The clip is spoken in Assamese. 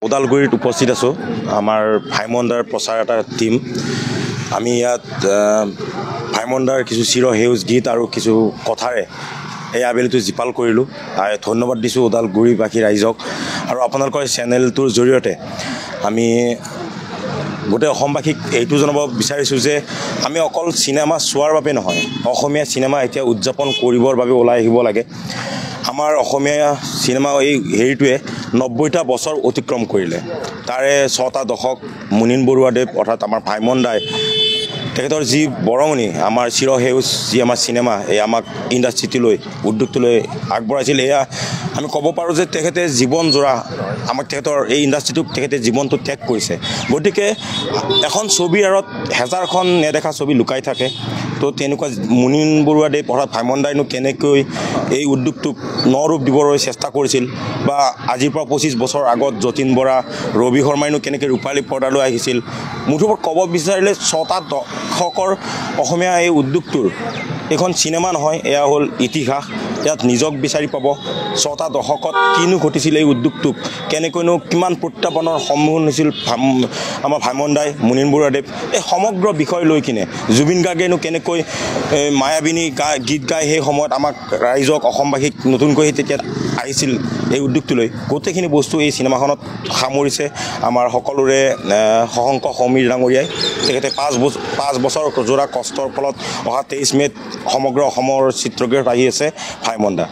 ওদালগুৰিত উপস্থিত আছো আমাৰ ভাইমন্দাৰ প্ৰচাৰ এটা টিম আমি ইয়াত ভাইমন্দাৰ কিছু চিৰহেউজ গীত আৰু কিছু কথাৰে এই আবেলিটো জিপাল কৰিলো ধন্যবাদ দিছো ওদালগুৰিবাসী ৰাইজক আৰু আপোনালোকৰ চেনেলটোৰ জৰিয়তে আমি গোটেই অসমবাসীক এইটো জনাব বিচাৰিছো যে আমি অকল সিনেমা চোৱাৰ বাবে নহয় অসমীয়া সিনেমা এতিয়া উদযাপন কৰিবৰ বাবে ওলাই আহিব লাগে আমাৰ অসমীয়া সিনেমা এই হেৰিটোৱে 90টা বছৰ অতিক্ৰম কৰিলে তাৰে 6টা দশক মুনিন বৰুৱাদেৱ অৰ্থাৎ আমাৰ ভাইমন্দাই তেখেতৰ যি বৰঙণি আমাৰ চিৰহেউজ যি আমাৰ সিনেমা এই আমাক ইণ্ডাষ্ট্ৰিটোলৈ উদ্যোগটোলৈ আগবঢ়াইছিল এয়া আমি ক'ব পাৰোঁ যে তেখেতে জীৱন জোৰা আমাক তেখেতৰ এই ইণ্ডাষ্ট্ৰিটোক তেখেতে জীৱনটো ত্যাগ কৰিছে গতিকে এখন ছবিৰ আঁৰত হেজাৰখন নেদেখা ছবি লুকাই থাকে তো তেনেকুৱা মুনিন বৰুৱাদেৱ অৰ্থাৎ ভাইমন্দাইনো কেনেকৈ এই উদ্যোগটোক নৰূপ দিবলৈ চেষ্টা কৰিছিল বা আজিৰ পৰা 25 বছৰ আগত যতীন বৰা ৰবি শৰ্মাইনো কেনেকৈ ৰূপালী পৰ্দালৈ আহিছিল মুঠৰ ক'ব বিচাৰিলে 6টা দশকৰ অসমীয়া এই উদ্যোগটোৰ এখন চিনেমা নহয় এয়া হ'ল ইতিহাস ইয়াত নিজক বিচাৰি পাব 6টা দশকত কিনো ঘটিছিল এই উদ্যোগটোক কেনেকৈনো কিমান প্ৰত্যাহ্বানৰ সন্মুখীন হৈছিল আমাৰ ভাইমন্দাই মুনিন বৰুৱাদেৱ এই সমগ্ৰ বিষয় লৈ কিনে জুবিন গাৰ্গেনো কেনেকৈ মায়াবিনী গীত গাই সেই সময়ত আমাক ৰাইজক অসমবাসীক নতুনকৈ তেতিয়া আহিছিল এই উদ্যোগটোলৈ গোটেইখিনি বস্তু এই চিনেমাখনত সামৰিছে আমাৰ সকলোৰে সহংক সমীৰ ডাঙৰীয়াই তেখেতে 5 বছৰ জোৰা কষ্টৰ ফলত অহা 23 মেত সমগ্ৰ অসমৰ চিত্ৰগৃহত আহি আছে ভাইমন্দা